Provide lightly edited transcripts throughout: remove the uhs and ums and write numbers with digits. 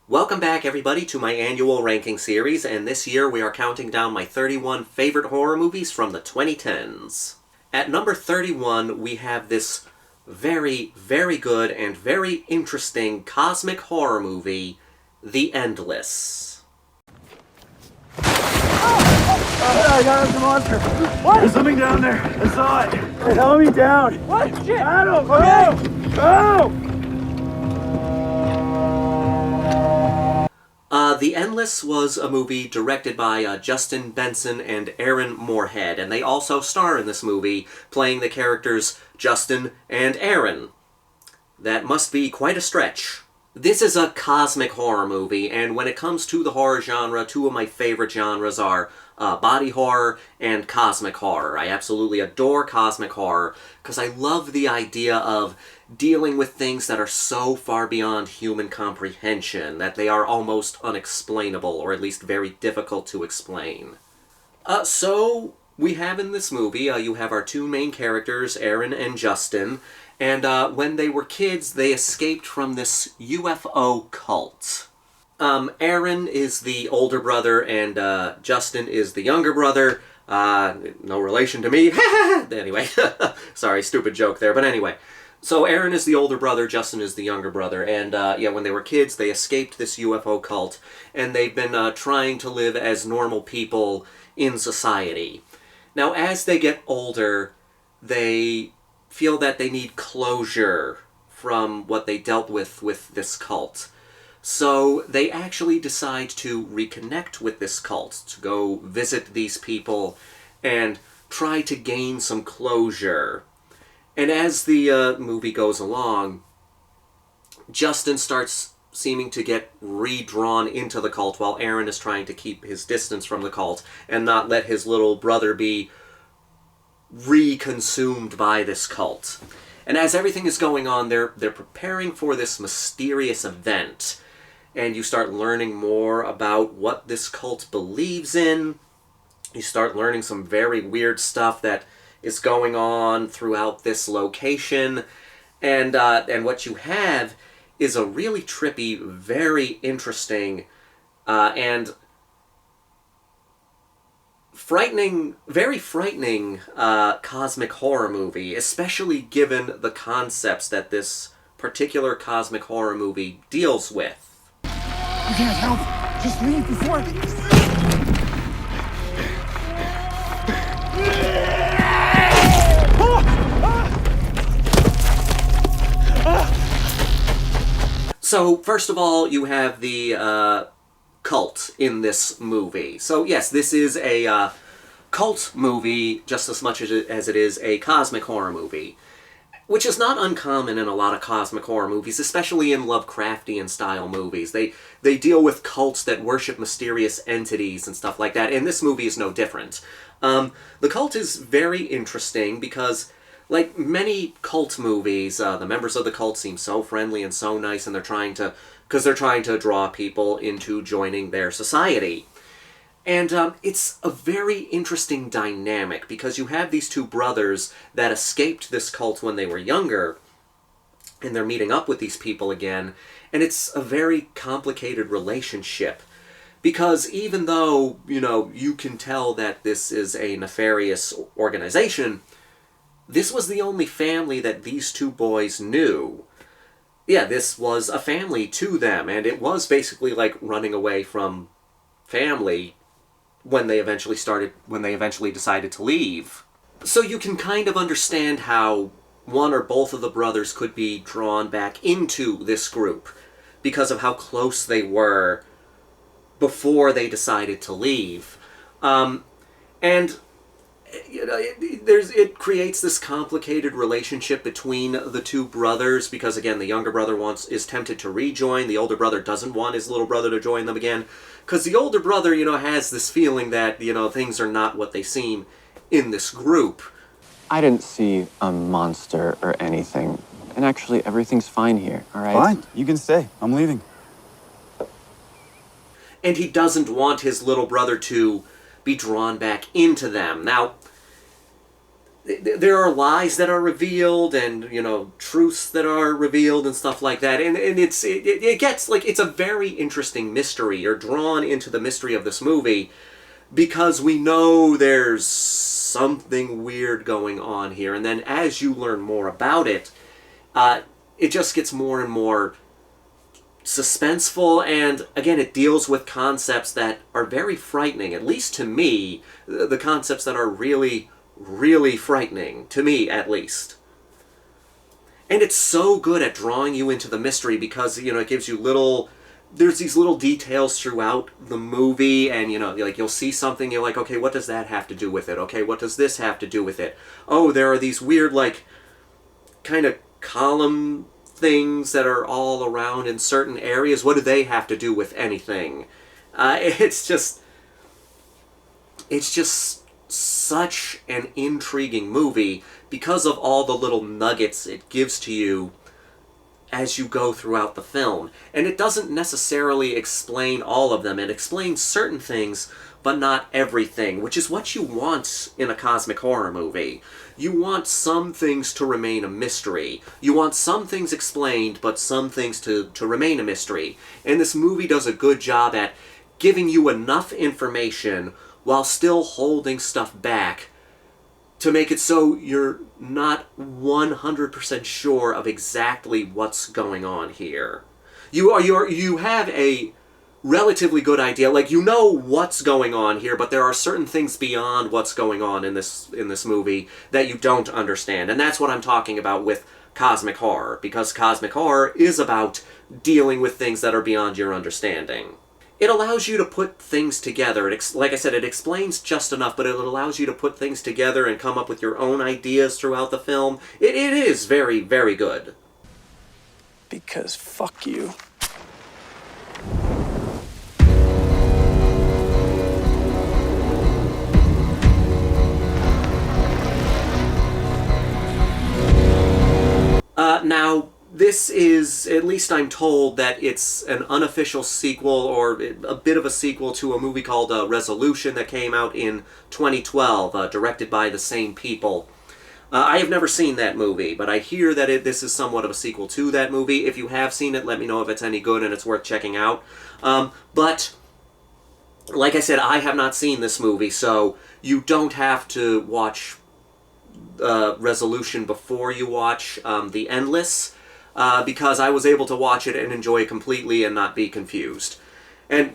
Welcome back, everybody, to my annual ranking series, and this year we are counting down my 31 favorite horror movies from the 2010s. At number 31, we have this very, very good and very interesting cosmic horror movie, The Endless. I got us a monster. What? There's something down there. I saw it. Hey, help me down. What? Shit. Adam, go! The Endless was a movie directed by Justin Benson and Aaron Moorhead, and they also star in this movie, playing the characters Justin and Aaron. That must be quite a stretch. This is a cosmic horror movie, and when it comes to the horror genre, two of my favorite genres are body horror and cosmic horror. I absolutely adore cosmic horror because I love the idea of dealing with things that are so far beyond human comprehension that they are almost unexplainable, or at least very difficult to explain. So we have in this movie, you have our two main characters, Aaron and Justin, and when they were kids, they escaped from this UFO cult. Aaron is the older brother, and Justin is the younger brother. No relation to me. Anyway, sorry, stupid joke there, but anyway. So Aaron is the older brother, Justin is the younger brother, and when they were kids, they escaped this UFO cult, and they've been trying to live as normal people in society. Now, as they get older, they feel that they need closure from what they dealt with this cult. So they actually decide to reconnect with this cult, to go visit these people and try to gain some closure. And as the movie goes along, Justin starts seeming to get redrawn into the cult while Aaron is trying to keep his distance from the cult and not let his little brother be reconsumed by this cult. And as everything is going on, they're preparing for this mysterious event. And you start learning more about what this cult believes in. You start learning some very weird stuff that is going on throughout this location. And what you have is a really trippy, very interesting, and very frightening cosmic horror movie, especially given the concepts that this particular cosmic horror movie deals with. You can't help. Just leave before. So, first of all, you have the cult in this movie. So, yes, this is a cult movie just as much as it is a cosmic horror movie, which is not uncommon in a lot of cosmic horror movies, especially in Lovecraftian-style movies. They deal with cults that worship mysterious entities and stuff like that, and this movie is no different. The cult is very interesting because, like many cult movies, the members of the cult seem so friendly and so nice, and they're trying to draw people into joining their society. And it's a very interesting dynamic, because you have these two brothers that escaped this cult when they were younger, and they're meeting up with these people again, and it's a very complicated relationship. Because even though, you can tell that this is a nefarious organization, this was the only family that these two boys knew. Yeah, this was a family to them, and it was basically like running away from family when they eventually decided to leave. So you can kind of understand how one or both of the brothers could be drawn back into this group because of how close they were before they decided to leave. And it creates this complicated relationship between the two brothers, because again, the younger brother is tempted to rejoin, the older brother doesn't want his little brother to join them again, because the older brother, has this feeling that, things are not what they seem in this group. I didn't see a monster or anything, and actually everything's fine here, all right? Fine, you can stay. I'm leaving. And he doesn't want his little brother to be drawn back into them. Now, there are lies that are revealed, and truths that are revealed and stuff like that, and it gets like, it's a very interesting mystery. You're drawn into the mystery of this movie because we know there's something weird going on here, and then as you learn more about it, it just gets more and more suspenseful, and again, it deals with concepts that are very frightening, at least to me, the concepts that are really, really frightening, to me at least. And it's so good at drawing you into the mystery because, it gives you there's these little details throughout the movie, and, like, you'll see something, you're like, okay, what does that have to do with it? Okay, what does this have to do with it? Oh, there are these weird, like, kind of column things that are all around in certain areas. What do they have to do with anything? It's just such an intriguing movie because of all the little nuggets it gives to you as you go throughout the film. And it doesn't necessarily explain all of them. It explains certain things, but not everything, which is what you want in a cosmic horror movie. You want some things to remain a mystery. You want some things explained, but some things to remain a mystery. And this movie does a good job at giving you enough information while still holding stuff back to make it so you're not 100% sure of exactly what's going on here. You have a relatively good idea, like, what's going on here, but there are certain things beyond what's going on in this movie that you don't understand, and that's what I'm talking about with cosmic horror, because cosmic horror is about dealing with things that are beyond your understanding. It allows you to put things together. Like I said, it explains just enough, but it allows you to put things together and come up with your own ideas throughout the film. It is very, very good. Because fuck you. Now, this is, at least I'm told, that it's an unofficial sequel, or a bit of a sequel to a movie called Resolution that came out in 2012, directed by the same people. I have never seen that movie, but I hear that this is somewhat of a sequel to that movie. If you have seen it, let me know if it's any good and it's worth checking out. But, like I said, I have not seen this movie, so you don't have to watch Resolution before you watch The Endless, because I was able to watch it and enjoy it completely and not be confused. And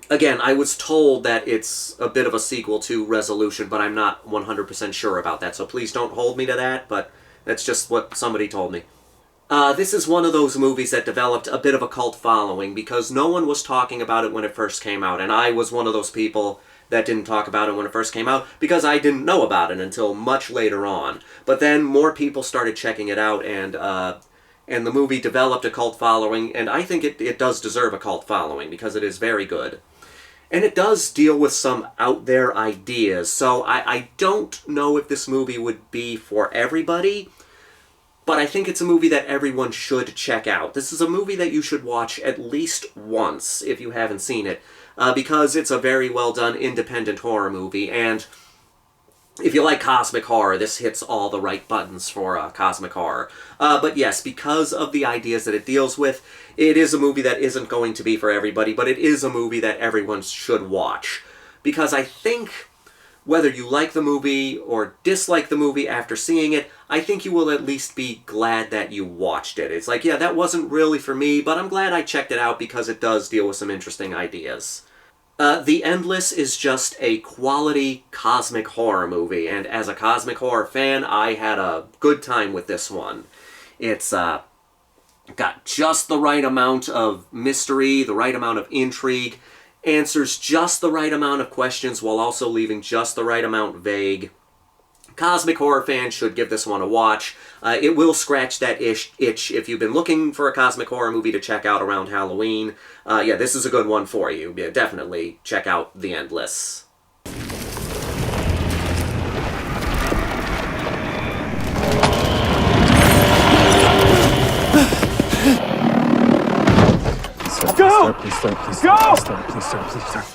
again, I was told that it's a bit of a sequel to Resolution, but I'm not 100% sure about that, so please don't hold me to that, but that's just what somebody told me. This is one of those movies that developed a bit of a cult following because no one was talking about it when it first came out, and I was one of those people that didn't talk about it when it first came out because I didn't know about it until much later on. But then more people started checking it out, and the movie developed a cult following, and I think it does deserve a cult following because it is very good. And it does deal with some out there ideas, so I don't know if this movie would be for everybody, but I think it's a movie that everyone should check out. This is a movie that you should watch at least once if you haven't seen it, because it's a very well done independent horror movie, and if you like cosmic horror, this hits all the right buttons for cosmic horror. But yes, because of the ideas that it deals with, it is a movie that isn't going to be for everybody, but it is a movie that everyone should watch. Because I think, whether you like the movie or dislike the movie after seeing it, I think you will at least be glad that you watched it. It's like, yeah, that wasn't really for me, but I'm glad I checked it out because it does deal with some interesting ideas. The Endless is just a quality cosmic horror movie, and as a cosmic horror fan, I had a good time with this one. It's got just the right amount of mystery, the right amount of intrigue, answers just the right amount of questions while also leaving just the right amount vague. Cosmic horror fans should give this one a watch. It will scratch that itch if you've been looking for a cosmic horror movie to check out around Halloween. Yeah, this is a good one for you. Yeah, definitely check out The Endless. Go! Please start, please Go! start, please start, please start.